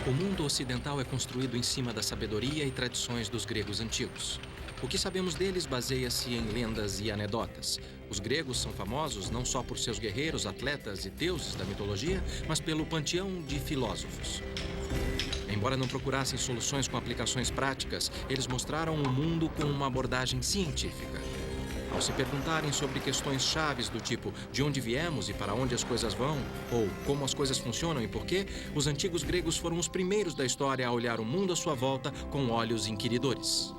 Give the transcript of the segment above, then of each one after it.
O mundo ocidental é construído em cima da sabedoria e tradições dos gregos antigos. O que sabemos deles baseia-se em lendas e anedotas. Os gregos são famosos não só por seus guerreiros, atletas e deuses da mitologia, mas pelo panteão de filósofos. Embora não procurassem soluções com aplicações práticas, eles mostraram o mundo com uma abordagem científica. Ao se perguntarem sobre questões chaves do tipo de onde viemos e para onde as coisas vão, ou como as coisas funcionam e por quê, os antigos gregos foram os primeiros da história a olhar o mundo à sua volta com olhos inquiridores.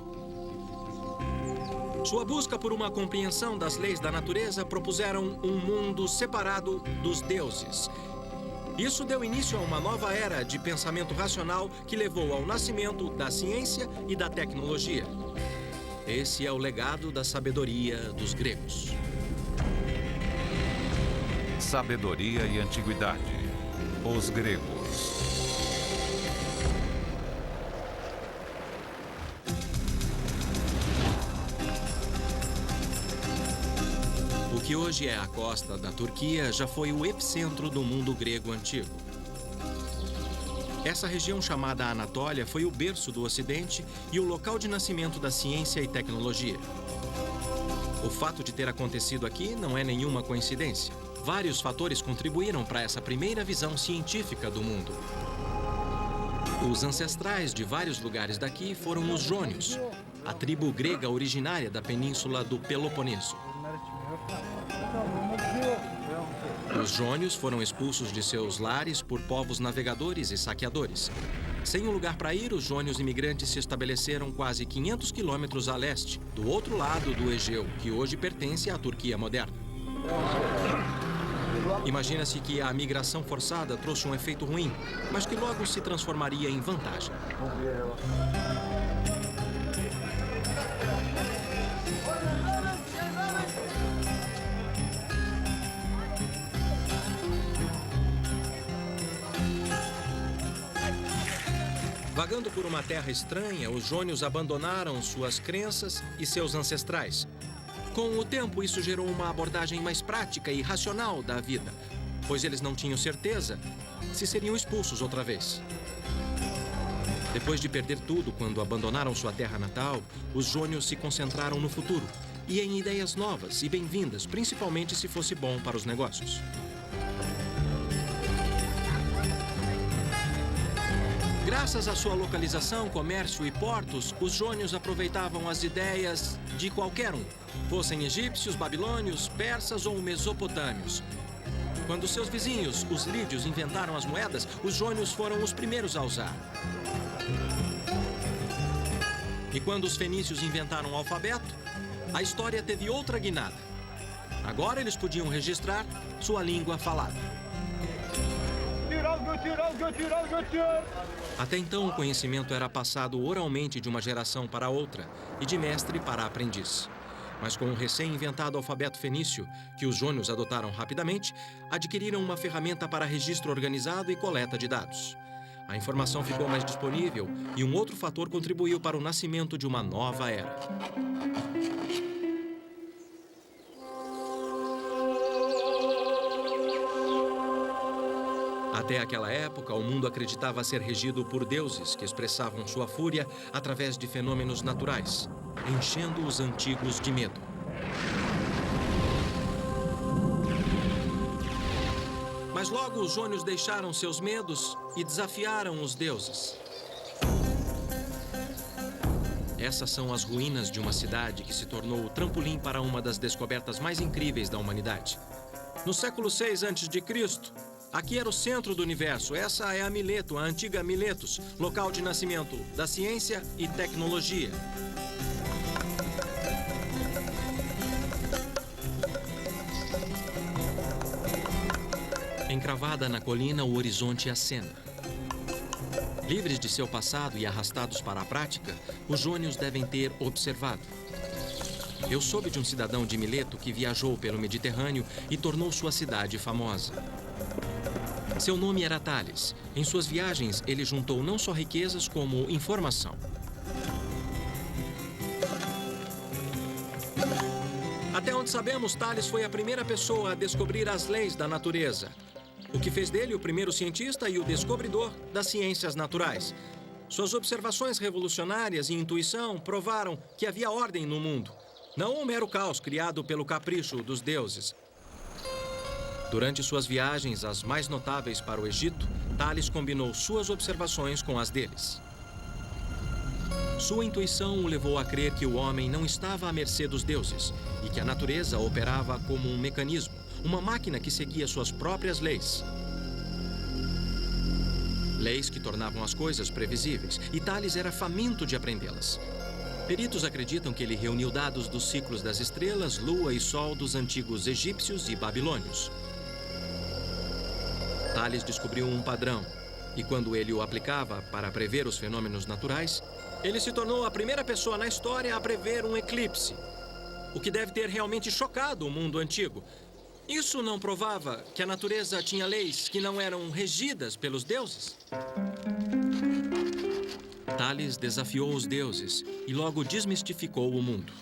Sua busca por uma compreensão das leis da natureza propuseram um mundo separado dos deuses. Isso deu início a uma nova era de pensamento racional que levou ao nascimento da ciência e da tecnologia. Esse é o legado da sabedoria dos gregos. Sabedoria e antiguidade. Os gregos. O que hoje é a costa da Turquia já foi o epicentro do mundo grego antigo. Essa região chamada Anatólia foi o berço do Ocidente e o local de nascimento da ciência e tecnologia. O fato de ter acontecido aqui não é nenhuma coincidência. Vários fatores contribuíram para essa primeira visão científica do mundo. Os ancestrais de vários lugares daqui foram os jônios, a tribo grega originária da península do Peloponeso. Os jônios foram expulsos de seus lares por povos navegadores e saqueadores. Sem um lugar para ir, os jônios imigrantes se estabeleceram quase 500 quilômetros a leste, do outro lado do Egeu, que hoje pertence à Turquia moderna. Imagina-se que a migração forçada trouxe um efeito ruim, mas que logo se transformaria em vantagem. Vagando por uma terra estranha, os jônios abandonaram suas crenças e seus ancestrais. Com o tempo, isso gerou uma abordagem mais prática e racional da vida, pois eles não tinham certeza se seriam expulsos outra vez. Depois de perder tudo quando abandonaram sua terra natal, os jônios se concentraram no futuro e em ideias novas e bem-vindas, principalmente se fosse bom para os negócios. Graças à sua localização, comércio e portos, os jônios aproveitavam as ideias de qualquer um, fossem egípcios, babilônios, persas ou mesopotâmios. Quando seus vizinhos, os lídios, inventaram as moedas, os jônios foram os primeiros a usar. E quando os fenícios inventaram o alfabeto, a história teve outra guinada. Agora eles podiam registrar sua língua falada. Até então, o conhecimento era passado oralmente de uma geração para outra e de mestre para aprendiz. Mas com o recém-inventado alfabeto fenício, que os jônios adotaram rapidamente, adquiriram uma ferramenta para registro organizado e coleta de dados. A informação ficou mais disponível e um outro fator contribuiu para o nascimento de uma nova era. Até aquela época, o mundo acreditava ser regido por deuses que expressavam sua fúria através de fenômenos naturais, enchendo os antigos de medo. Mas logo os jônios deixaram seus medos e desafiaram os deuses. Essas são as ruínas de uma cidade que se tornou o trampolim para uma das descobertas mais incríveis da humanidade. No século VI a.C., aqui era o centro do universo. Essa é a Mileto, a antiga Miletos, local de nascimento da ciência e tecnologia. Encravada na colina, o horizonte acena. Livres de seu passado e arrastados para a prática, os jônios devem ter observado. Eu soube de um cidadão de Mileto que viajou pelo Mediterrâneo e tornou sua cidade famosa. Seu nome era Tales. Em suas viagens, ele juntou não só riquezas, como informação. Até onde sabemos, Tales foi a primeira pessoa a descobrir as leis da natureza. o que fez dele o primeiro cientista e o descobridor das ciências naturais. Suas observações revolucionárias e intuição provaram que havia ordem no mundo, não um mero caos criado pelo capricho dos deuses. Durante suas viagens, as mais notáveis para o Egito, Tales combinou suas observações com as deles. Sua intuição o levou a crer que o homem não estava à mercê dos deuses e que a natureza operava como um mecanismo, uma máquina que seguia suas próprias leis. Leis que tornavam as coisas previsíveis, e Tales era faminto de aprendê-las. Peritos acreditam que ele reuniu dados dos ciclos das estrelas, lua e sol dos antigos egípcios e babilônios. Tales descobriu um padrão, e quando ele o aplicava para prever os fenômenos naturais, ele se tornou a primeira pessoa na história a prever um eclipse, o que deve ter realmente chocado o mundo antigo. Isso não provava que a natureza tinha leis que não eram regidas pelos deuses? Tales desafiou os deuses e logo desmistificou o mundo.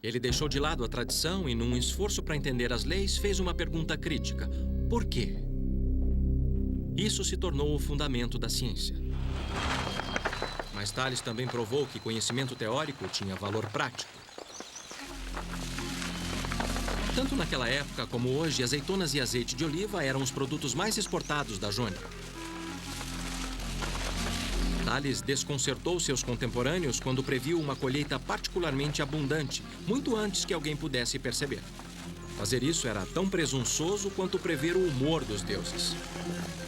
Ele deixou de lado a tradição e, num esforço para entender as leis, fez uma pergunta crítica: por quê? Isso se tornou o fundamento da ciência. Mas Tales também provou que conhecimento teórico tinha valor prático. Tanto naquela época como hoje, azeitonas e azeite de oliva eram os produtos mais exportados da Jônia. Tales desconcertou seus contemporâneos quando previu uma colheita particularmente abundante, muito antes que alguém pudesse perceber. Fazer isso era tão presunçoso quanto prever o humor dos deuses.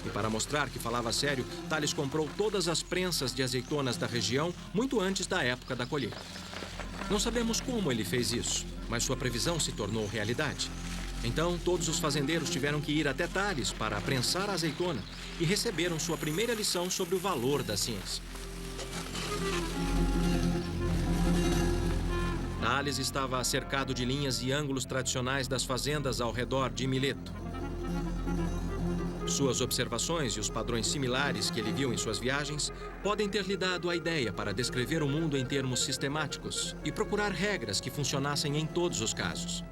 E para mostrar que falava sério, Tales comprou todas as prensas de azeitonas da região muito antes da época da colheita. Não sabemos como ele fez isso, mas sua previsão se tornou realidade. Então, todos os fazendeiros tiveram que ir até Tales para prensar a azeitona e receberam sua primeira lição sobre o valor da ciência. Tales estava cercado de linhas e ângulos tradicionais das fazendas ao redor de Mileto. Suas observações e os padrões similares que ele viu em suas viagens podem ter lhe dado a ideia para descrever o mundo em termos sistemáticos e procurar regras que funcionassem em todos os casos.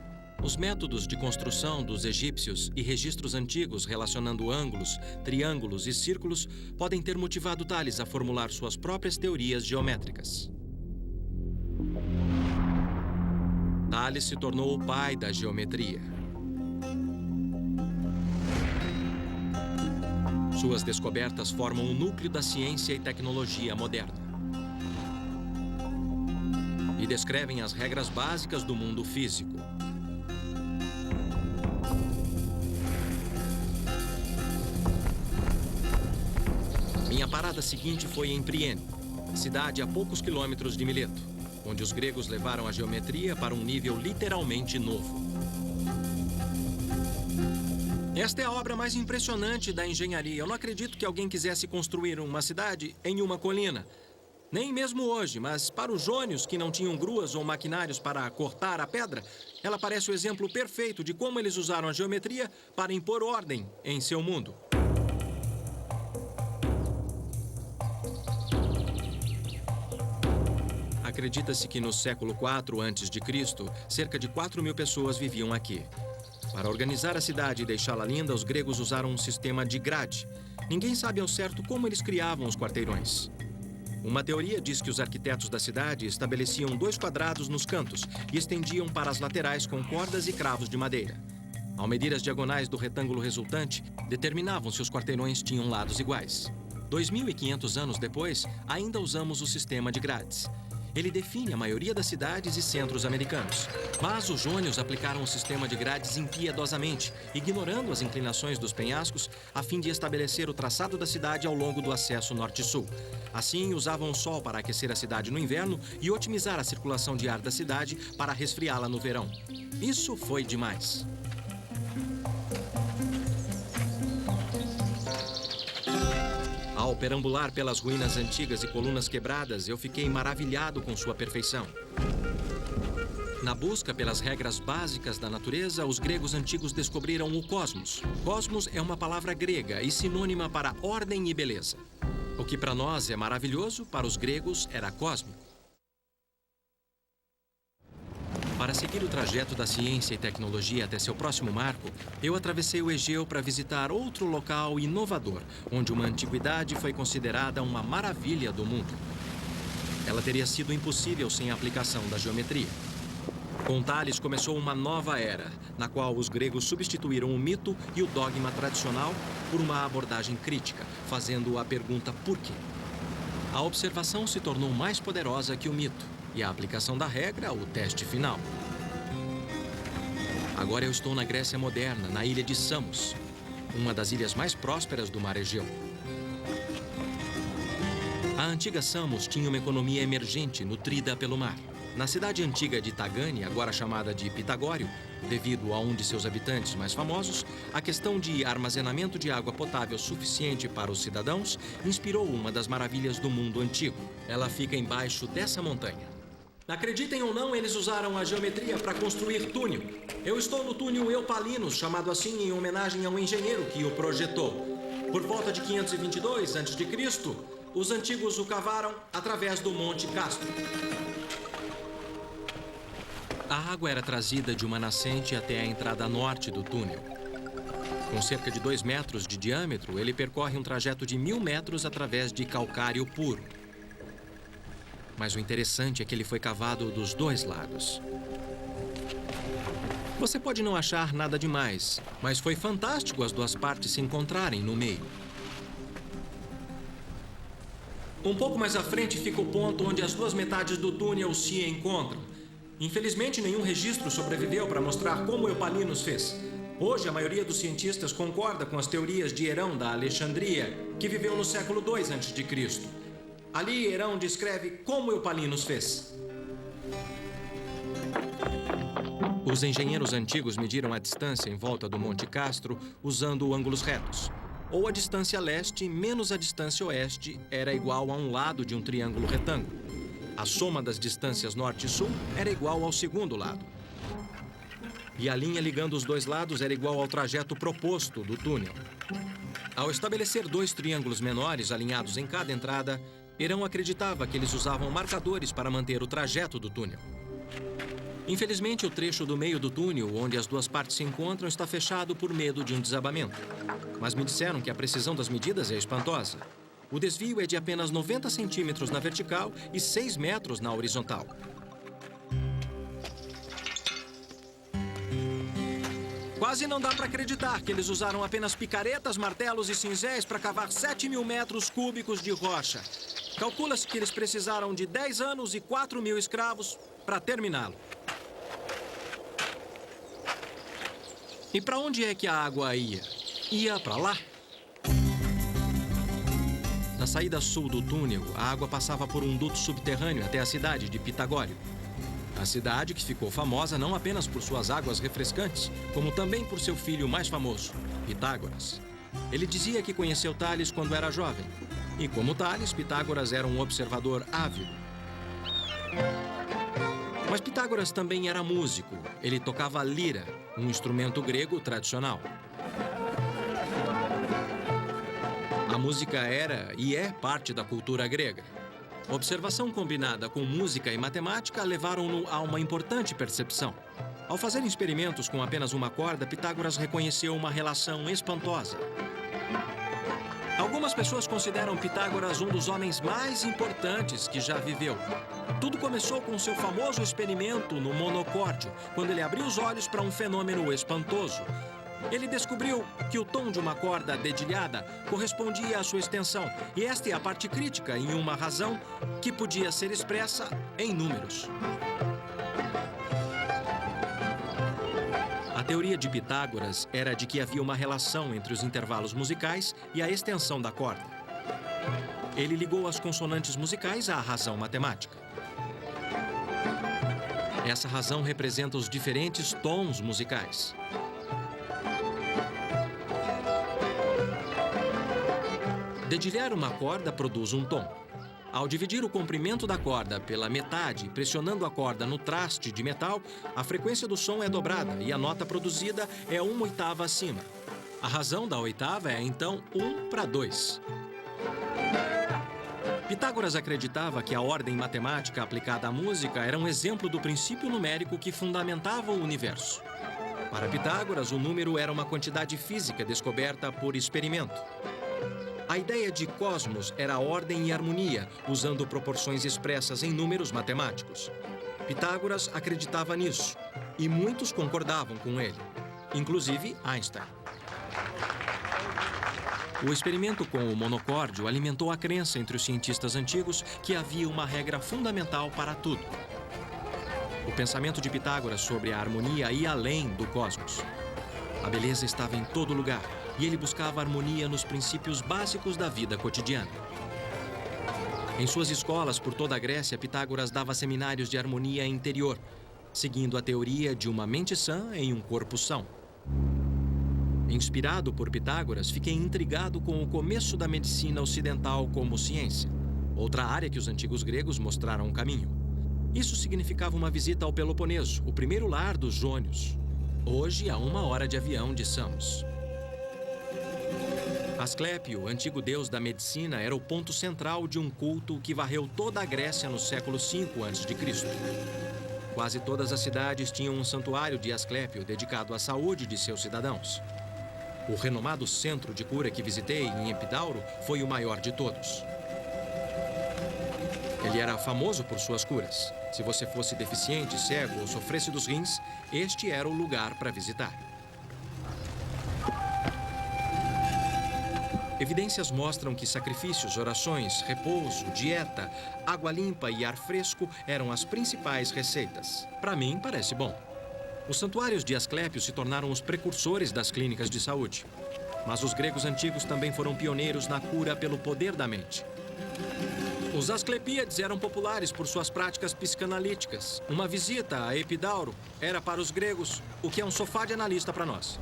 Os métodos de construção dos egípcios e registros antigos relacionando ângulos, triângulos e círculos podem ter motivado Tales a formular suas próprias teorias geométricas. Tales se tornou o pai da geometria. Suas descobertas formam o núcleo da ciência e tecnologia moderna e descrevem as regras básicas do mundo físico. Minha parada seguinte foi em Priene, cidade a poucos quilômetros de Mileto, onde os gregos levaram a geometria para um nível literalmente novo. Esta é a obra mais impressionante da engenharia. Eu não acredito que alguém quisesse construir uma cidade em uma colina. Nem mesmo hoje, mas para os jônios que não tinham gruas ou maquinários para cortar a pedra, ela parece o exemplo perfeito de como eles usaram a geometria para impor ordem em seu mundo. Acredita-se que no século IV a.C., cerca de 4.000 pessoas viviam aqui. Para organizar a cidade e deixá-la linda, os gregos usaram um sistema de grade. Ninguém sabe ao certo como eles criavam os quarteirões. Uma teoria diz que os arquitetos da cidade estabeleciam 2 quadrados nos cantos e estendiam para as laterais com cordas e cravos de madeira. Ao medir as diagonais do retângulo resultante, determinavam se os quarteirões tinham lados iguais. 2.500 anos depois, ainda usamos o sistema de grades. Ele define a maioria das cidades e centros americanos. Mas os jônios aplicaram o sistema de grades impiedosamente, ignorando as inclinações dos penhascos, a fim de estabelecer o traçado da cidade ao longo do acesso norte-sul. Assim, usavam o sol para aquecer a cidade no inverno e otimizar a circulação de ar da cidade para resfriá-la no verão. Isso foi demais. Ao perambular pelas ruínas antigas e colunas quebradas, eu fiquei maravilhado com sua perfeição. Na busca pelas regras básicas da natureza, os gregos antigos descobriram o cosmos. Cosmos é uma palavra grega e sinônima para ordem e beleza. O que para nós é maravilhoso, para os gregos era cósmico. Para Para seguir o trajeto da ciência e tecnologia até seu próximo marco, eu atravessei o Egeu para visitar outro local inovador, onde uma antiguidade foi considerada uma maravilha do mundo. Ela teria sido impossível sem a aplicação da geometria. Com Tales começou uma nova era, na qual os gregos substituíram o mito e o dogma tradicional por uma abordagem crítica, fazendo a pergunta por quê. A observação se tornou mais poderosa que o mito, e a aplicação da regra, o teste final. Agora eu estou na Grécia moderna, na ilha de Samos, uma das ilhas mais prósperas do mar Egeu. A antiga Samos tinha uma economia emergente, nutrida pelo mar. Na cidade antiga de Tagane, agora chamada de Pitagório, devido a um de seus habitantes mais famosos, a questão de armazenamento de água potável suficiente para os cidadãos inspirou uma das maravilhas do mundo antigo. Ela fica embaixo dessa montanha. Acreditem ou não, eles usaram a geometria para construir túnel. Eu estou no túnel Eupalinos, chamado assim em homenagem a um engenheiro que o projetou. Por volta de 522 a.C., os antigos o cavaram através do Monte Castro. A água era trazida de uma nascente até a entrada norte do túnel. Com cerca de 2 metros de diâmetro, ele percorre um trajeto de 1.000 metros através de calcário puro. Mas o interessante é que ele foi cavado dos 2 lados. Você pode não achar nada demais, mas foi fantástico as 2 partes se encontrarem no meio. Um pouco mais à frente fica o ponto onde as 2 metades do túnel se encontram. Infelizmente, nenhum registro sobreviveu para mostrar como Eupalinos fez. Hoje, a maioria dos cientistas concorda com as teorias de Herão da Alexandria, que viveu no século II a.C. Ali, Herão descreve como Eupalinos fez. Os engenheiros antigos mediram a distância em volta do Monte Castro usando ângulos retos. Ou a distância leste menos a distância oeste era igual a um lado de um triângulo retângulo. A soma das distâncias norte e sul era igual ao segundo lado. E a linha ligando os 2 lados era igual ao trajeto proposto do túnel. Ao estabelecer 2 triângulos menores alinhados em cada entrada, Herão acreditava que eles usavam marcadores para manter o trajeto do túnel. Infelizmente, o trecho do meio do túnel, onde as 2 partes se encontram, está fechado por medo de um desabamento. Mas me disseram que a precisão das medidas é espantosa. O desvio é de apenas 90 centímetros na vertical e 6 metros na horizontal. Quase não dá para acreditar que eles usaram apenas picaretas, martelos e cinzéis para cavar 7.000 metros cúbicos de rocha. Calcula-se que eles precisaram de 10 anos e 4.000 escravos para terminá-lo. E para onde é que a água ia? Ia para lá? Na saída sul do túnel, a água passava por um duto subterrâneo até a cidade de Pitagório. A cidade que ficou famosa não apenas por suas águas refrescantes, como também por seu filho mais famoso, Pitágoras. Ele dizia que conheceu Tales quando era jovem. E como Tales, Pitágoras era um observador ávido. Mas Pitágoras também era músico. Ele tocava lira, um instrumento grego tradicional. A música era e é parte da cultura grega. Observação combinada com música e matemática levaram-no a uma importante percepção. Ao fazer experimentos com apenas uma corda, Pitágoras reconheceu uma relação espantosa. Algumas pessoas consideram Pitágoras um dos homens mais importantes que já viveu. Tudo começou com seu famoso experimento no monocórdio, quando ele abriu os olhos para um fenômeno espantoso. Ele descobriu que o tom de uma corda dedilhada correspondia à sua extensão, e esta é a parte crítica em uma razão que podia ser expressa em números. A teoria de Pitágoras era de que havia uma relação entre os intervalos musicais e a extensão da corda. Ele ligou as consonantes musicais à razão matemática. Essa razão representa os diferentes tons musicais. Dedilhar uma corda produz um tom. Ao dividir o comprimento da corda pela metade, pressionando a corda no traste de metal, a frequência do som é dobrada e a nota produzida é 1/8 acima. A razão da oitava é, então, 1/2. Pitágoras acreditava que a ordem matemática aplicada à música era um exemplo do princípio numérico que fundamentava o universo. Para Pitágoras, o número era uma quantidade física descoberta por experimento. A ideia de cosmos era ordem e harmonia, usando proporções expressas em números matemáticos. Pitágoras acreditava nisso, e muitos concordavam com ele, inclusive Einstein. O experimento com o monocórdio alimentou a crença entre os cientistas antigos que havia uma regra fundamental para tudo. O pensamento de Pitágoras sobre a harmonia ia além do cosmos. A beleza estava em todo lugar, e ele buscava harmonia nos princípios básicos da vida cotidiana. Em suas escolas por toda a Grécia, Pitágoras dava seminários de harmonia interior, seguindo a teoria de uma mente sã em um corpo são. Inspirado por Pitágoras, fiquei intrigado com o começo da medicina ocidental como ciência, outra área que os antigos gregos mostraram o caminho. Isso significava uma visita ao Peloponeso, o primeiro lar dos jônios, hoje a 1 hora de avião de Samos. Asclépio, antigo deus da medicina, era o ponto central de um culto que varreu toda a Grécia no século V a.C. Quase todas as cidades tinham um santuário de Asclépio dedicado à saúde de seus cidadãos. O renomado centro de cura que visitei em Epidauro foi o maior de todos. Ele era famoso por suas curas. Se você fosse deficiente, cego ou sofresse dos rins, este era o lugar para visitar. Evidências mostram que sacrifícios, orações, repouso, dieta, água limpa e ar fresco eram as principais receitas. Para mim, parece bom. Os santuários de Asclépio se tornaram os precursores das clínicas de saúde. Mas os gregos antigos também foram pioneiros na cura pelo poder da mente. Os Asclepíades eram populares por suas práticas psicanalíticas. Uma visita a Epidauro era para os gregos o que é um sofá de analista para nós.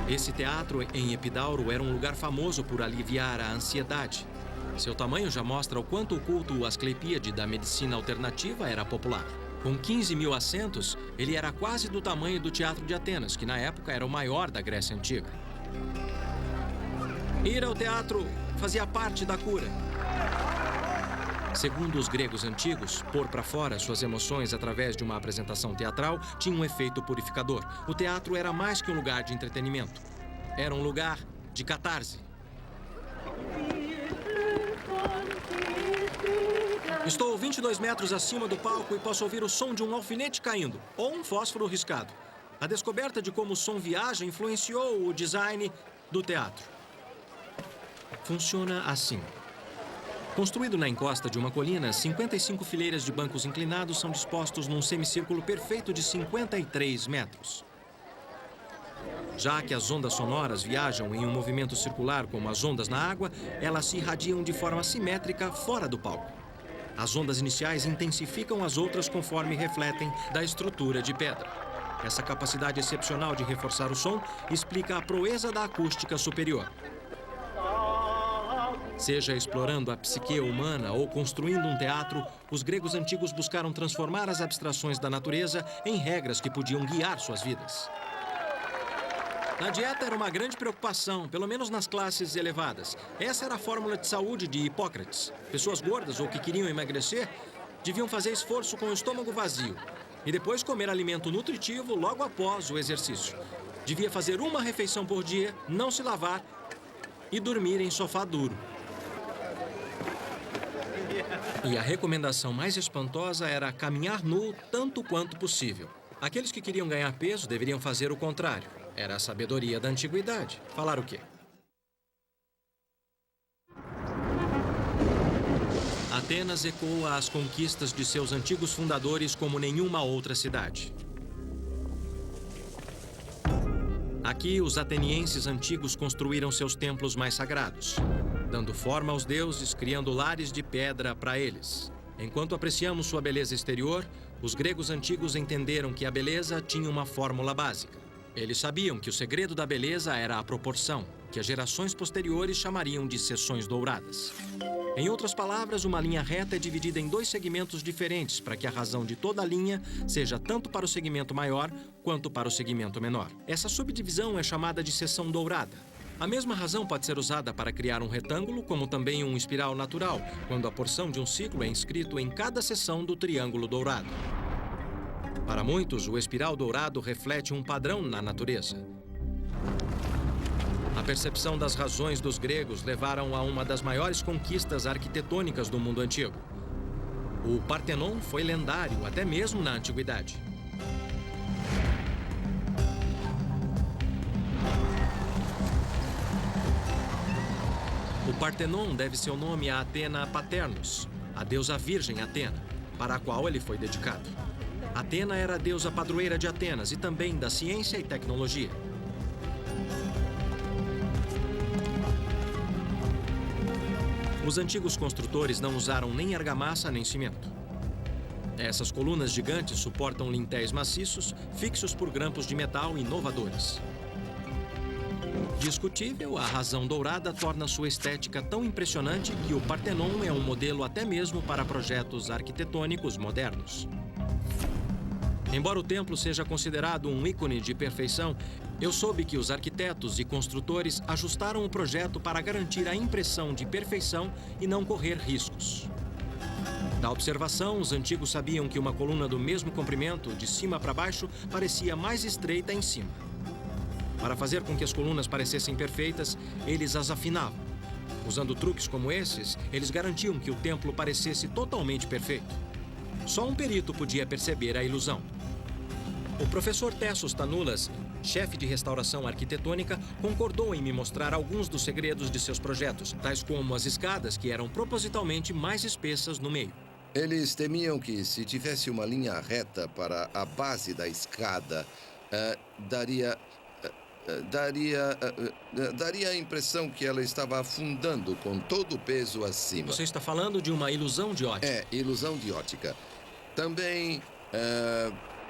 Esse teatro em Epidauro era um lugar famoso por aliviar a ansiedade. Seu tamanho já mostra o quanto o culto asclepíade da medicina alternativa era popular. Com 15 mil assentos, ele era quase do tamanho do Teatro de Atenas, que na época era o maior da Grécia Antiga. Ir ao teatro fazia parte da cura. Segundo os gregos antigos, pôr para fora suas emoções através de uma apresentação teatral tinha um efeito purificador. O teatro era mais que um lugar de entretenimento. Era um lugar de catarse. Estou 22 metros acima do palco e posso ouvir o som de um alfinete caindo, ou um fósforo riscado. A descoberta de como o som viaja influenciou o design do teatro. Funciona assim. Construído na encosta de uma colina, 55 fileiras de bancos inclinados são dispostos num semicírculo perfeito de 53 metros. Já que as ondas sonoras viajam em um movimento circular como as ondas na água, elas se irradiam de forma simétrica fora do palco. As ondas iniciais intensificam as outras conforme refletem da estrutura de pedra. Essa capacidade excepcional de reforçar o som explica a proeza da acústica superior. Seja explorando a psique humana ou construindo um teatro, os gregos antigos buscaram transformar as abstrações da natureza em regras que podiam guiar suas vidas. A dieta era uma grande preocupação, pelo menos nas classes elevadas. Essa era a fórmula de saúde de Hipócrates. Pessoas gordas ou que queriam emagrecer deviam fazer esforço com o estômago vazio e depois comer alimento nutritivo logo após o exercício. Devia fazer uma refeição por dia, não se lavar e dormir em sofá duro. E a recomendação mais espantosa era caminhar nu tanto quanto possível. Aqueles que queriam ganhar peso deveriam fazer o contrário. Era a sabedoria da antiguidade. Falar o quê? Atenas ecoa as conquistas de seus antigos fundadores como nenhuma outra cidade. Aqui, os atenienses antigos construíram seus templos mais sagrados, dando forma aos deuses, criando lares de pedra para eles. Enquanto apreciamos sua beleza exterior, os gregos antigos entenderam que a beleza tinha uma fórmula básica. Eles sabiam que o segredo da beleza era a proporção, que as gerações posteriores chamariam de seções douradas. Em outras palavras, uma linha reta é dividida em 2 segmentos diferentes para que a razão de toda a linha seja tanto para o segmento maior quanto para o segmento menor. Essa subdivisão é chamada de seção dourada. A mesma razão pode ser usada para criar um retângulo, como também um espiral natural, quando a porção de um ciclo é inscrito em cada seção do triângulo dourado. Para muitos, o espiral dourado reflete um padrão na natureza. A percepção das razões dos gregos levaram a uma das maiores conquistas arquitetônicas do mundo antigo. O Partenon foi lendário até mesmo na antiguidade. O Partenon deve seu nome a Atena Paternus, a deusa virgem Atena, para a qual ele foi dedicado. Atena era a deusa padroeira de Atenas e também da ciência e tecnologia. Os antigos construtores não usaram nem argamassa nem cimento. Essas colunas gigantes suportam lintéis maciços, fixos por grampos de metal inovadores. Discutível, a razão dourada torna sua estética tão impressionante que o Partenon é um modelo até mesmo para projetos arquitetônicos modernos. Embora o templo seja considerado um ícone de perfeição, eu soube que os arquitetos e construtores ajustaram o projeto para garantir a impressão de perfeição e não correr riscos. Da observação, os antigos sabiam que uma coluna do mesmo comprimento, de cima para baixo, parecia mais estreita em cima. Para fazer com que as colunas parecessem perfeitas, eles as afinavam. Usando truques como esses, eles garantiam que o templo parecesse totalmente perfeito. Só um perito podia perceber a ilusão. O professor Tessos Tanulas, chefe de restauração arquitetônica, concordou em me mostrar alguns dos segredos de seus projetos, tais como as escadas, que eram propositalmente mais espessas no meio. Eles temiam que, se tivesse uma linha reta para a base da escada, daria a impressão que ela estava afundando com todo o peso acima. Você está falando de uma ilusão de ótica? É, ilusão de ótica. Também,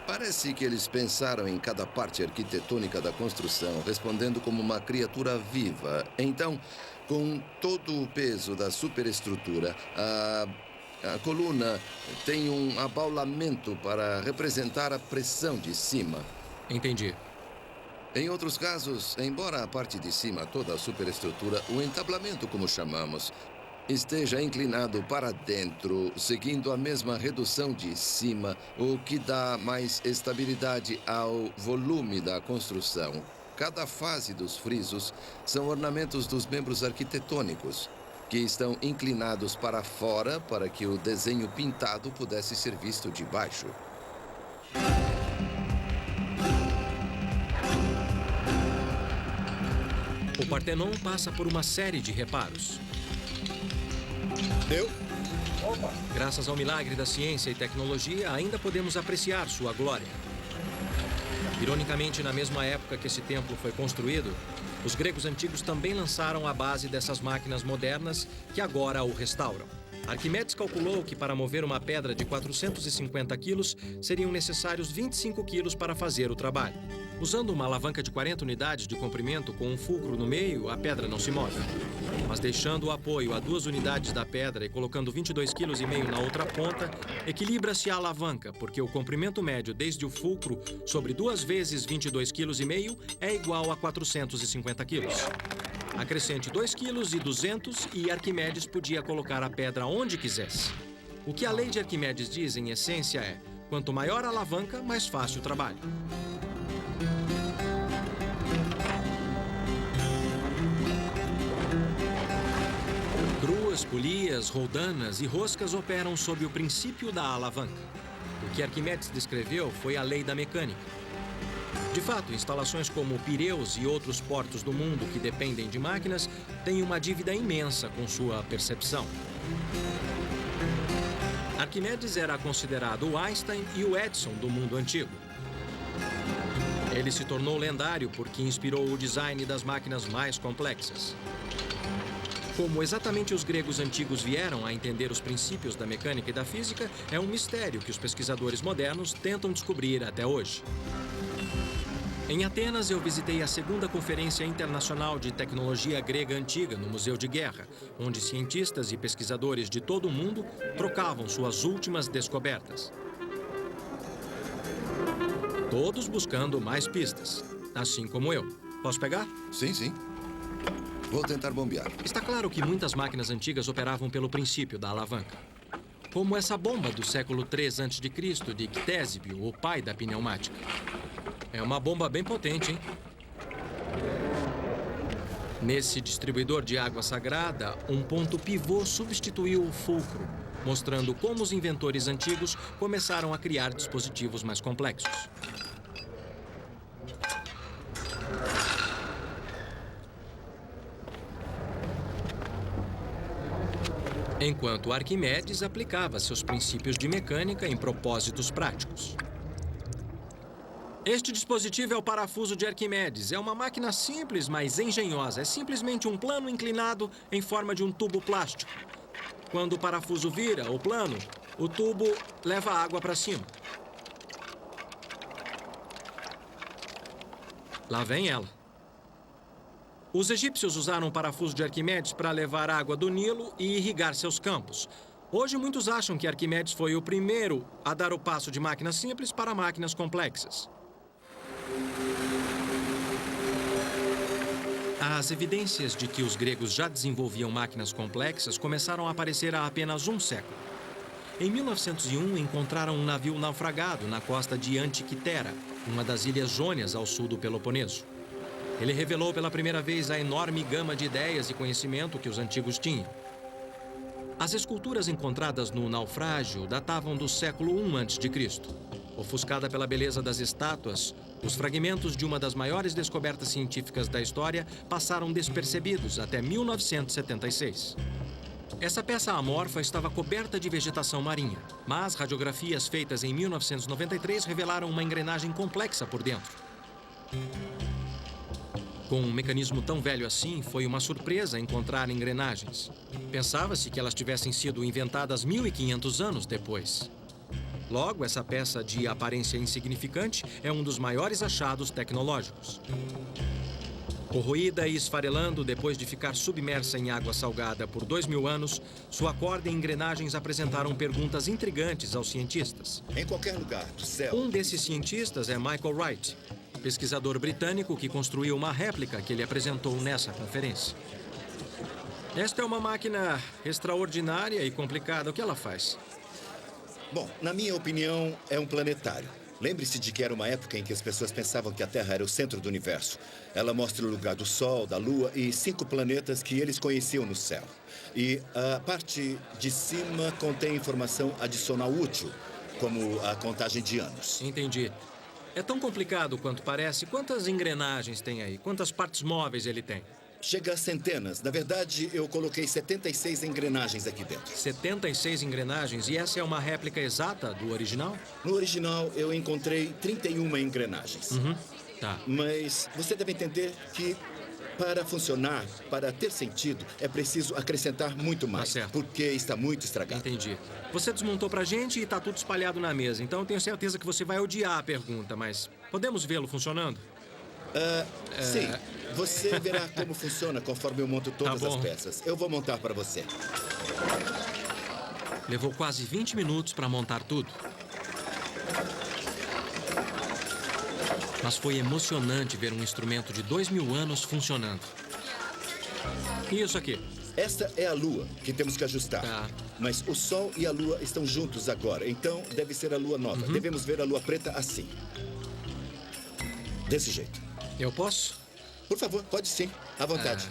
parece que eles pensaram em cada parte arquitetônica da construção, respondendo como uma criatura viva. Então, com todo o peso da superestrutura, a coluna tem um abaulamento para representar a pressão de cima. Entendi. Em outros casos, embora a parte de cima, toda a superestrutura, o entablamento, como chamamos, esteja inclinado para dentro, seguindo a mesma redução de cima, o que dá mais estabilidade ao volume da construção. Cada fase dos frisos são ornamentos dos membros arquitetônicos, que estão inclinados para fora para que o desenho pintado pudesse ser visto de baixo. O Partenon passa por uma série de reparos. Deu? Graças ao milagre da ciência e tecnologia, ainda podemos apreciar sua glória. Ironicamente, na mesma época que esse templo foi construído, os gregos antigos também lançaram a base dessas máquinas modernas que agora o restauram. Arquimedes calculou que para mover uma pedra de 450 quilos, seriam necessários 25 quilos para fazer o trabalho. Usando uma alavanca de 40 unidades de comprimento com um fulcro no meio, a pedra não se move. Mas deixando o apoio a 2 unidades da pedra e colocando 22,5 kg na outra ponta, equilibra-se a alavanca, porque o comprimento médio desde o fulcro sobre 2 vezes 22,5 kg é igual a 450 kg. Acrescente 2,2 kg e Arquimedes podia colocar a pedra onde quisesse. O que a lei de Arquimedes diz, em essência, é: quanto maior a alavanca, mais fácil o trabalho. Gruas, polias, roldanas e roscas operam sob o princípio da alavanca. O que Arquimedes descreveu foi a lei da mecânica. De fato, instalações como Pireus e outros portos do mundo que dependem de máquinas têm uma dívida imensa com sua percepção. Arquimedes era considerado o Einstein e o Edison do mundo antigo. Ele se tornou lendário porque inspirou o design das máquinas mais complexas. Como exatamente os gregos antigos vieram a entender os princípios da mecânica e da física, é um mistério que os pesquisadores modernos tentam descobrir até hoje. Em Atenas, eu visitei a 2ª Conferência Internacional de Tecnologia Grega Antiga no Museu de Guerra, onde cientistas e pesquisadores de todo o mundo trocavam suas últimas descobertas. Todos buscando mais pistas, assim como eu. Posso pegar? Sim, sim. Vou tentar bombear. Está claro que muitas máquinas antigas operavam pelo princípio da alavanca. Como essa bomba do século III a.C. de Ctésibio, o pai da pneumática. É uma bomba bem potente, hein? Nesse distribuidor de água sagrada, um ponto pivô substituiu o fulcro, mostrando como os inventores antigos começaram a criar dispositivos mais complexos. Enquanto Arquimedes aplicava seus princípios de mecânica em propósitos práticos. Este dispositivo é o parafuso de Arquimedes. É uma máquina simples, mas engenhosa. É simplesmente um plano inclinado em forma de um tubo plástico. Quando o parafuso vira, o plano, o tubo leva a água para cima. Lá vem ela. Os egípcios usaram o parafuso de Arquimedes para levar água do Nilo e irrigar seus campos. Hoje, muitos acham que Arquimedes foi o primeiro a dar o passo de máquinas simples para máquinas complexas. As evidências de que os gregos já desenvolviam máquinas complexas começaram a aparecer há apenas um século. Em 1901, encontraram um navio naufragado na costa de Antiquitera, uma das ilhas Jônias ao sul do Peloponeso. Ele revelou pela primeira vez a enorme gama de ideias e conhecimento que os antigos tinham. As esculturas encontradas no naufrágio datavam do século I a.C. Ofuscada pela beleza das estátuas, os fragmentos de uma das maiores descobertas científicas da história passaram despercebidos até 1976. Essa peça amorfa estava coberta de vegetação marinha, mas radiografias feitas em 1993 revelaram uma engrenagem complexa por dentro. Com um mecanismo tão velho assim, foi uma surpresa encontrar engrenagens. Pensava-se que elas tivessem sido inventadas 1.500 anos depois. Logo, essa peça de aparência insignificante é um dos maiores achados tecnológicos. Corroída e esfarelando depois de ficar submersa em água salgada por 2.000 anos, sua corda e engrenagens apresentaram perguntas intrigantes aos cientistas. Em qualquer lugar do céu... Um desses cientistas é Michael Wright, pesquisador britânico que construiu uma réplica que ele apresentou nessa conferência. Esta é uma máquina extraordinária e complicada. O que ela faz? Bom, na minha opinião, é um planetário. Lembre-se de que era uma época em que as pessoas pensavam que a Terra era o centro do universo. Ela mostra o lugar do Sol, da Lua e 5 planetas que eles conheciam no céu. E a parte de cima contém informação adicional útil, como a contagem de anos. Entendi. É tão complicado quanto parece. Quantas engrenagens tem aí? Quantas partes móveis ele tem? Chega a centenas. Na verdade, eu coloquei 76 engrenagens aqui dentro. 76 engrenagens? E essa é uma réplica exata do original? No original, eu encontrei 31 engrenagens. Tá. Mas você deve entender que para funcionar, para ter sentido, é preciso acrescentar muito mais. Tá certo. Porque está muito estragado. Entendi. Você desmontou pra gente e tá tudo espalhado na mesa. Então eu tenho certeza que você vai odiar a pergunta, mas podemos vê-lo funcionando? Sim. Você verá como funciona conforme eu monto todas Tá bom. as peças. Eu vou montar para você. Levou quase 20 minutos para montar tudo. Mas foi emocionante ver um instrumento de 2.000 anos funcionando. E isso aqui? Esta é a Lua, que temos que ajustar. Tá. Mas o Sol e a Lua estão juntos agora, então deve ser a Lua nova. Devemos ver a Lua preta assim. Desse jeito. Eu posso? Por favor, pode sim. À vontade.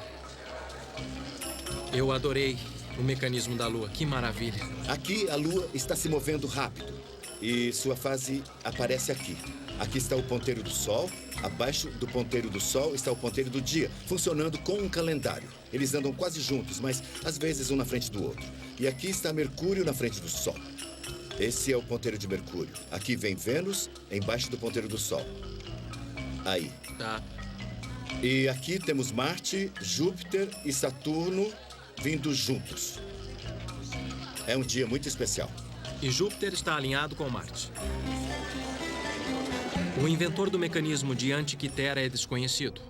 Eu adorei o mecanismo da Lua. Que maravilha. Aqui a Lua está se movendo rápido. E sua fase aparece aqui. Aqui está o ponteiro do Sol. Abaixo do ponteiro do Sol está o ponteiro do dia, funcionando com um calendário. Eles andam quase juntos, mas às vezes um na frente do outro. E aqui está Mercúrio na frente do Sol. Esse é o ponteiro de Mercúrio. Aqui vem Vênus, embaixo do ponteiro do Sol. Aí. Tá. E aqui temos Marte, Júpiter e Saturno vindo juntos. É um dia muito especial. E Júpiter está alinhado com Marte. O inventor do mecanismo de Antiquitera é desconhecido,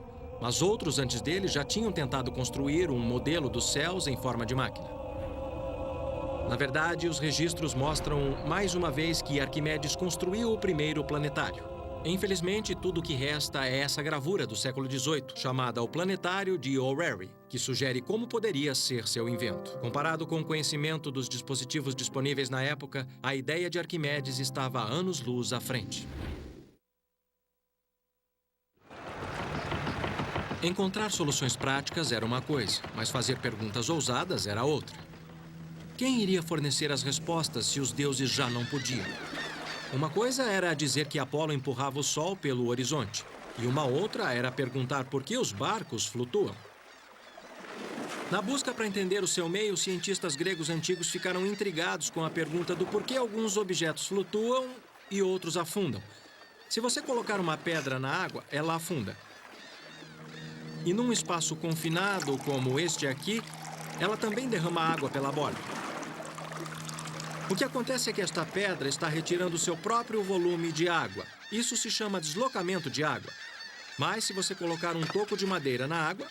mas outros antes dele já tinham tentado construir um modelo dos céus em forma de máquina. Na verdade, os registros mostram mais uma vez que Arquimedes construiu o primeiro planetário. Infelizmente, tudo o que resta é essa gravura do século XVIII, chamada O Planetário de O'Rary, que sugere como poderia ser seu invento. Comparado com o conhecimento dos dispositivos disponíveis na época, a ideia de Arquimedes estava anos-luz à frente. Encontrar soluções práticas era uma coisa, mas fazer perguntas ousadas era outra. Quem iria fornecer as respostas se os deuses já não podiam? Uma coisa era dizer que Apolo empurrava o Sol pelo horizonte, e uma outra era perguntar por que os barcos flutuam. Na busca para entender o seu meio, os cientistas gregos antigos ficaram intrigados com a pergunta do porquê alguns objetos flutuam e outros afundam. Se você colocar uma pedra na água, ela afunda. E num espaço confinado como este aqui, ela também derrama água pela borda. O que acontece é que esta pedra está retirando seu próprio volume de água. Isso se chama deslocamento de água. Mas se você colocar um toco de madeira na água,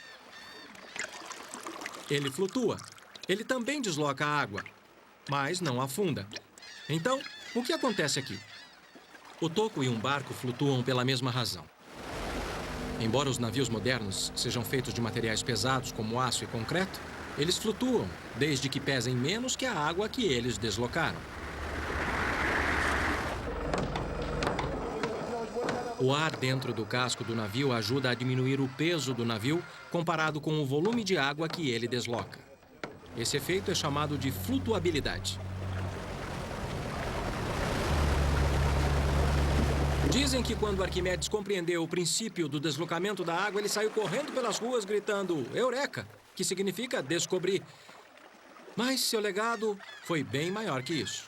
ele flutua. Ele também desloca a água, mas não afunda. Então, o que acontece aqui? O toco e um barco flutuam pela mesma razão. Embora os navios modernos sejam feitos de materiais pesados como aço e concreto, eles flutuam, desde que pesem menos que a água que eles deslocaram. O ar dentro do casco do navio ajuda a diminuir o peso do navio comparado com o volume de água que ele desloca. Esse efeito é chamado de flutuabilidade. Dizem que quando Arquimedes compreendeu o princípio do deslocamento da água, ele saiu correndo pelas ruas gritando Eureka, que significa descobrir. Mas seu legado foi bem maior que isso.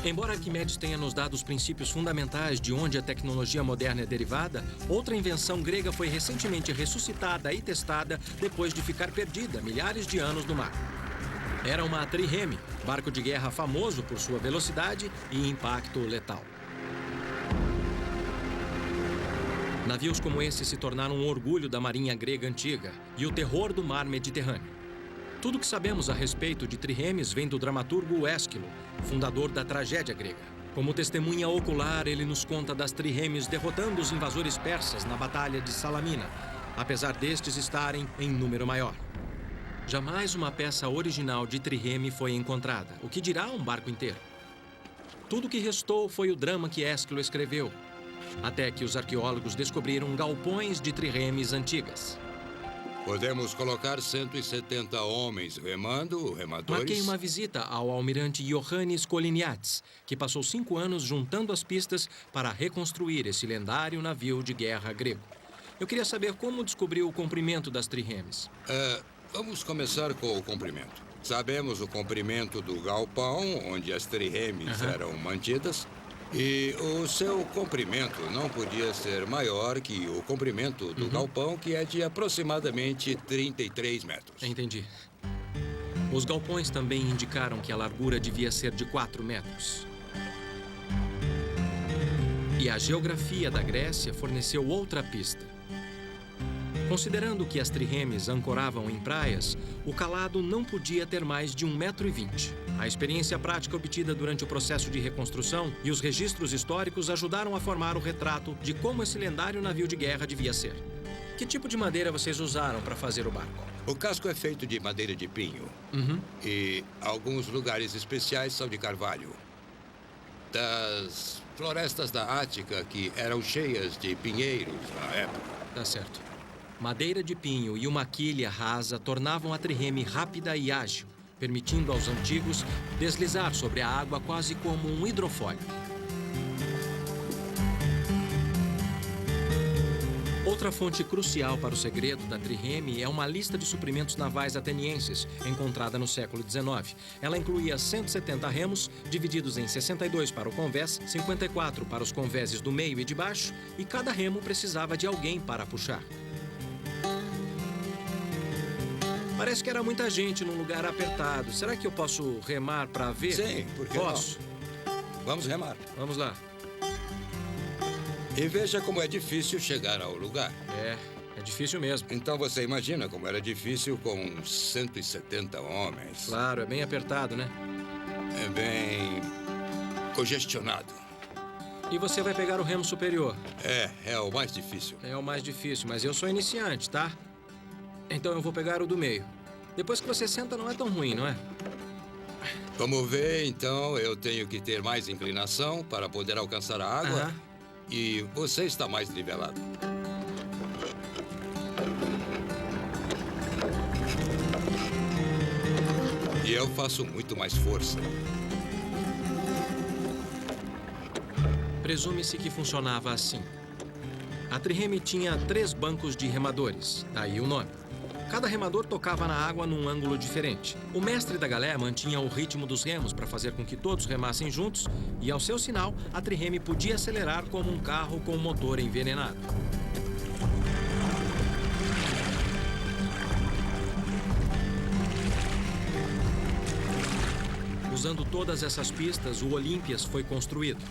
Embora Arquimedes tenha nos dado os princípios fundamentais de onde a tecnologia moderna é derivada, outra invenção grega foi recentemente ressuscitada e testada depois de ficar perdida milhares de anos no mar. Era uma trireme, barco de guerra famoso por sua velocidade e impacto letal. Navios como esse se tornaram um orgulho da marinha grega antiga e o terror do mar Mediterrâneo. Tudo o que sabemos a respeito de triremes vem do dramaturgo Ésquilo, fundador da tragédia grega. Como testemunha ocular, ele nos conta das triremes derrotando os invasores persas na Batalha de Salamina, apesar destes estarem em número maior. Jamais uma peça original de trireme foi encontrada, o que dirá um barco inteiro. Tudo o que restou foi o drama que Ésquilo escreveu, até que os arqueólogos descobriram galpões de triremes antigas. Podemos colocar 170 homens remando, remadores... Marquei uma visita ao almirante Iohannis Koliniatis, que passou 5 anos juntando as pistas para reconstruir esse lendário navio de guerra grego. Eu queria saber como descobriu o comprimento das triremes. Vamos começar com o comprimento. Sabemos o comprimento do galpão, onde as triremes eram mantidas. E o seu comprimento não podia ser maior que o comprimento do galpão, que é de aproximadamente 33 metros. Entendi. Os galpões também indicaram que a largura devia ser de 4 metros. E a geografia da Grécia forneceu outra pista. Considerando que as triremes ancoravam em praias, o calado não podia ter mais de 1,20 metro. A experiência prática obtida durante o processo de reconstrução e os registros históricos ajudaram a formar o retrato de como esse lendário navio de guerra devia ser. Que tipo de madeira vocês usaram para fazer o barco? O casco é feito de madeira de pinho. E alguns lugares especiais são de carvalho. Das florestas da Ática, que eram cheias de pinheiros na época. Tá certo. Madeira de pinho e uma quilha rasa tornavam a trireme rápida e ágil, permitindo aos antigos deslizar sobre a água quase como um hidrofólio. Outra fonte crucial para o segredo da trireme é uma lista de suprimentos navais atenienses, encontrada no século XIX. Ela incluía 170 remos, divididos em 62 para o convés, 54 para os convéses do meio e de baixo, e cada remo precisava de alguém para puxar. Parece que era muita gente num lugar apertado. Será que eu posso remar para ver? Sim, por que posso? Não? Vamos remar. Vamos lá. E veja como é difícil chegar ao lugar. É difícil mesmo. Então você imagina como era difícil com 170 homens. Claro, é bem apertado, né? É bem congestionado. E você vai pegar o remo superior. É o mais difícil. É o mais difícil, mas eu sou iniciante, tá? Então eu vou pegar o do meio. Depois que você senta, não é tão ruim, não é? Como vê, então, eu tenho que ter mais inclinação para poder alcançar a água. Aham. E você está mais nivelado. E eu faço muito mais força. Presume-se que funcionava assim. A trireme tinha 3 bancos de remadores, daí o nome. Cada remador tocava na água num ângulo diferente. O mestre da galé mantinha o ritmo dos remos para fazer com que todos remassem juntos e, ao seu sinal, a trireme podia acelerar como um carro com motor envenenado. Usando todas essas pistas, o Olympias foi construído.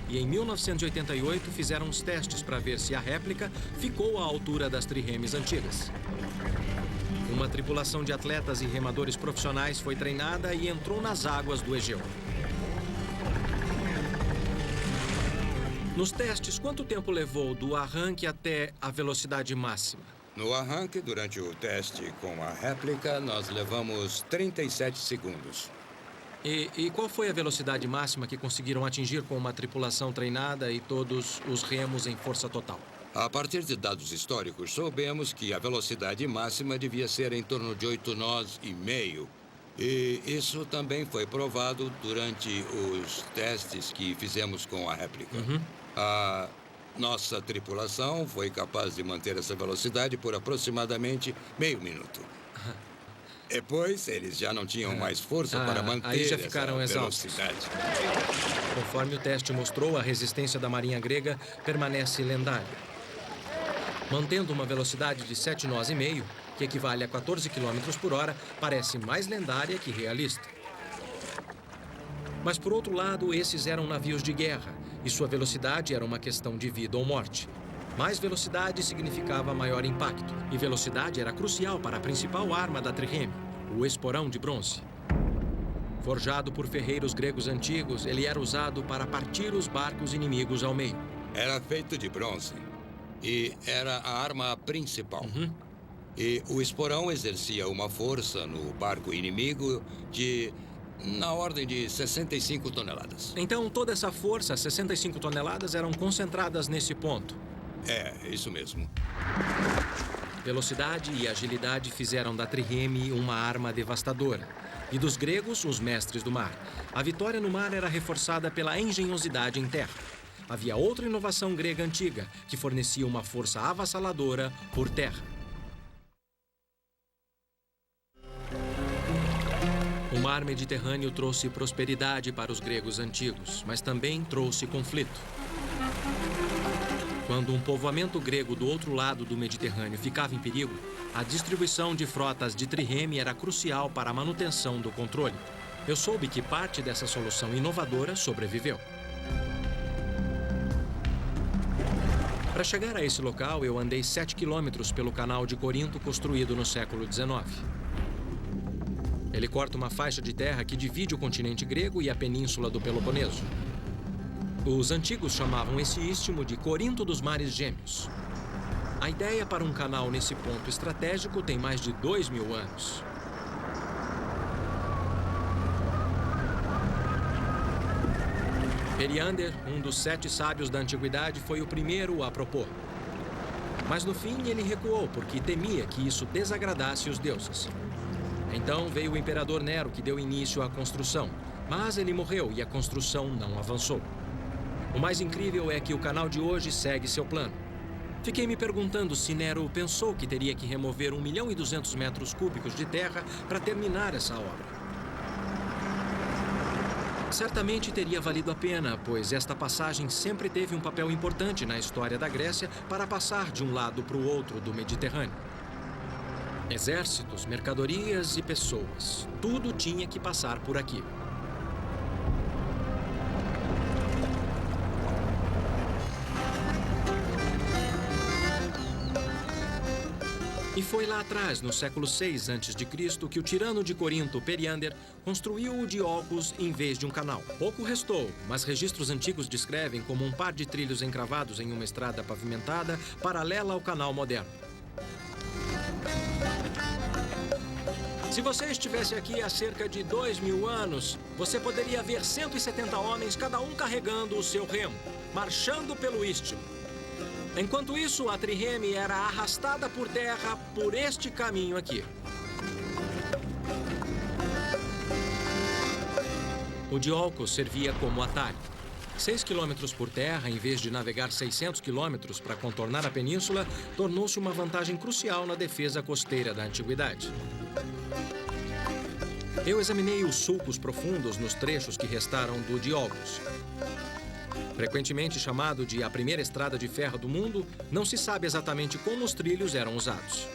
E em 1988 fizeram os testes para ver se a réplica ficou à altura das triremes antigas. Uma tripulação de atletas e remadores profissionais foi treinada e entrou nas águas do Egeu. Nos testes, quanto tempo levou do arranque até a velocidade máxima? No arranque, durante o teste com a réplica, nós levamos 37 segundos. E qual foi a velocidade máxima que conseguiram atingir com uma tripulação treinada e todos os remos em força total? A partir de dados históricos, soubemos que a velocidade máxima devia ser em torno de 8 nós e meio. E isso também foi provado durante os testes que fizemos com a réplica. A nossa tripulação foi capaz de manter essa velocidade por aproximadamente meio minuto. Depois, eles já não tinham mais força para manter aí já ficaram essa exaustos. velocidade. Conforme o teste mostrou, a resistência da marinha grega permanece lendária. Mantendo uma velocidade de 7 nós e meio, que equivale a 14 km por hora, parece mais lendária que realista. Mas, por outro lado, esses eram navios de guerra, e sua velocidade era uma questão de vida ou morte. Mais velocidade significava maior impacto, e velocidade era crucial para a principal arma da trireme, o esporão de bronze. Forjado por ferreiros gregos antigos, ele era usado para partir os barcos inimigos ao meio. Era feito de bronze e era a arma principal. E o esporão exercia uma força no barco inimigo na ordem de 65 toneladas. Então, toda essa força, 65 toneladas, eram concentradas nesse ponto. É, isso mesmo. Velocidade e agilidade fizeram da trireme uma arma devastadora. E dos gregos, os mestres do mar. A vitória no mar era reforçada pela engenhosidade em terra. Havia outra inovação grega antiga, que fornecia uma força avassaladora por terra. O mar Mediterrâneo trouxe prosperidade para os gregos antigos, mas também trouxe conflito. Quando um povoamento grego do outro lado do Mediterrâneo ficava em perigo, a distribuição de frotas de trireme era crucial para a manutenção do controle. Eu soube que parte dessa solução inovadora sobreviveu. Para chegar a esse local, eu andei 7 quilômetros pelo canal de Corinto construído no século XIX. Ele corta uma faixa de terra que divide o continente grego e a península do Peloponeso. Os antigos chamavam esse istmo de Corinto dos Mares Gêmeos. A ideia para um canal nesse ponto estratégico tem mais de 2000 anos. Periander, um dos 7 sábios da antiguidade, foi o primeiro a propor. Mas no fim ele recuou porque temia que isso desagradasse os deuses. Então veio o imperador Nero, que deu início à construção. Mas ele morreu e a construção não avançou. O mais incrível é que o canal de hoje segue seu plano. Fiquei me perguntando se Nero pensou que teria que remover 1.200.000 metros cúbicos de terra para terminar essa obra. Certamente teria valido a pena, pois esta passagem sempre teve um papel importante na história da Grécia para passar de um lado para o outro do Mediterrâneo. Exércitos, mercadorias e pessoas, tudo tinha que passar por aqui. E foi lá atrás, no século VI a.C., que o tirano de Corinto, Periander, construiu o Diolcos em vez de um canal. Pouco restou, mas registros antigos descrevem como um par de trilhos encravados em uma estrada pavimentada paralela ao canal moderno. Se você estivesse aqui há cerca de 2000 anos, você poderia ver 170 homens, cada um carregando o seu remo, marchando pelo istmo. Enquanto isso, a trireme era arrastada por terra por este caminho aqui. O Diolcos servia como atalho. 6 quilômetros por terra, em vez de navegar 600 quilômetros para contornar a península, tornou-se uma vantagem crucial na defesa costeira da antiguidade. Eu examinei os sulcos profundos nos trechos que restaram do Diolcos. Frequentemente chamado de a primeira estrada de ferro do mundo, não se sabe exatamente como os trilhos eram usados.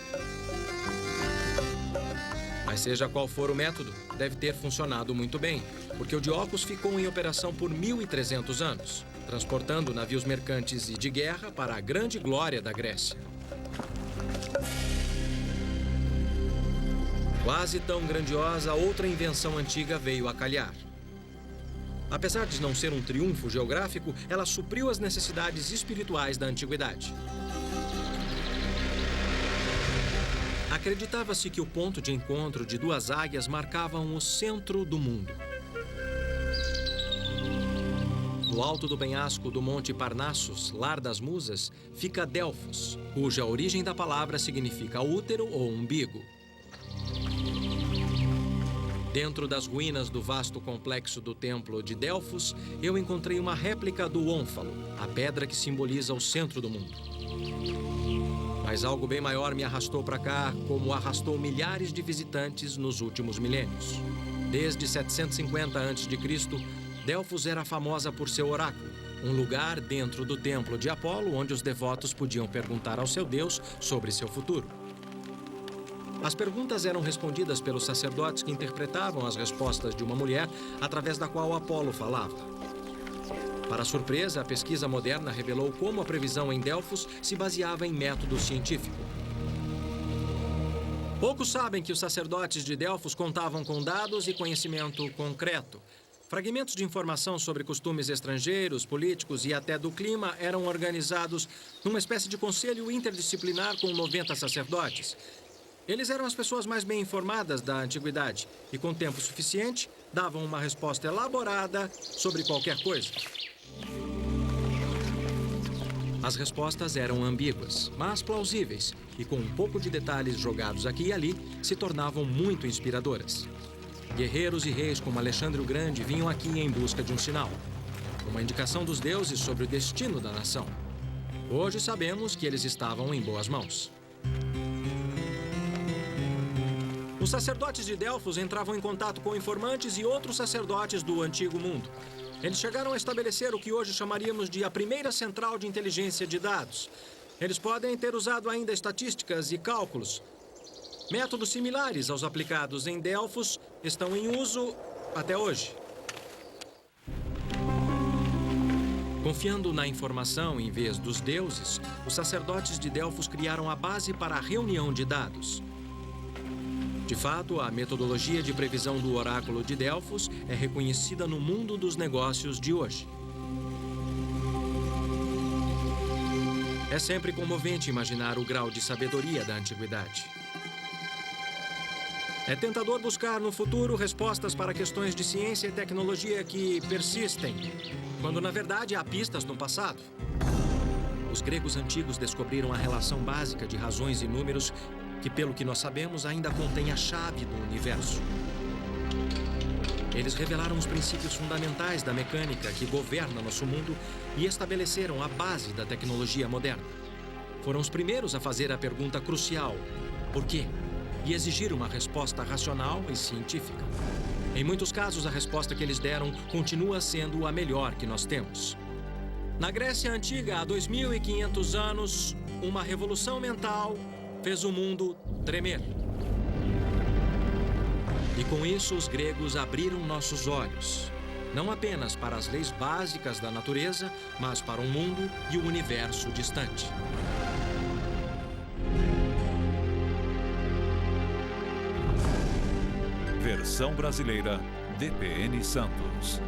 Mas seja qual for o método, deve ter funcionado muito bem, porque o Diolcos ficou em operação por 1.300 anos, transportando navios mercantes e de guerra para a grande glória da Grécia. Quase tão grandiosa, outra invenção antiga veio a calhar. Apesar de não ser um triunfo geográfico, ela supriu as necessidades espirituais da antiguidade. Acreditava-se que o ponto de encontro de duas águias marcavam o centro do mundo. No alto do penhasco do Monte Parnassus, lar das musas, fica Delfos, cuja origem da palavra significa útero ou umbigo. Dentro das ruínas do vasto complexo do templo de Delfos, eu encontrei uma réplica do ônfalo, a pedra que simboliza o centro do mundo. Mas algo bem maior me arrastou para cá, como arrastou milhares de visitantes nos últimos milênios. Desde 750 a.C., Delfos era famosa por seu oráculo, um lugar dentro do templo de Apolo onde os devotos podiam perguntar ao seu Deus sobre seu futuro. As perguntas eram respondidas pelos sacerdotes que interpretavam as respostas de uma mulher através da qual Apolo falava. Para surpresa, a pesquisa moderna revelou como a previsão em Delfos se baseava em método científico. Poucos sabem que os sacerdotes de Delfos contavam com dados e conhecimento concreto. Fragmentos de informação sobre costumes estrangeiros, políticos e até do clima eram organizados numa espécie de conselho interdisciplinar com 90 sacerdotes. Eles eram as pessoas mais bem informadas da antiguidade e, com tempo suficiente, davam uma resposta elaborada sobre qualquer coisa. As respostas eram ambíguas, mas plausíveis, e com um pouco de detalhes jogados aqui e ali, se tornavam muito inspiradoras. Guerreiros e reis como Alexandre o Grande vinham aqui em busca de um sinal, uma indicação dos deuses sobre o destino da nação. Hoje sabemos que eles estavam em boas mãos. Os sacerdotes de Delfos entravam em contato com informantes e outros sacerdotes do Antigo Mundo. Eles chegaram a estabelecer o que hoje chamaríamos de a primeira central de inteligência de dados. Eles podem ter usado ainda estatísticas e cálculos. Métodos similares aos aplicados em Delfos estão em uso até hoje. Confiando na informação em vez dos deuses, os sacerdotes de Delfos criaram a base para a reunião de dados. De fato, a metodologia de previsão do oráculo de Delfos é reconhecida no mundo dos negócios de hoje. É sempre comovente imaginar o grau de sabedoria da antiguidade. É tentador buscar no futuro respostas para questões de ciência e tecnologia que persistem, quando na verdade há pistas no passado. Os gregos antigos descobriram a relação básica de razões e números que, pelo que nós sabemos, ainda contém a chave do universo. Eles revelaram os princípios fundamentais da mecânica que governa nosso mundo e estabeleceram a base da tecnologia moderna. Foram os primeiros a fazer a pergunta crucial: por quê? E exigir uma resposta racional e científica. Em muitos casos, a resposta que eles deram continua sendo a melhor que nós temos. Na Grécia Antiga, há 2.500 anos, uma revolução mental fez o mundo tremer. E com isso, os gregos abriram nossos olhos, não apenas para as leis básicas da natureza, mas para um mundo e o universo distante. Versão brasileira, DPN Santos.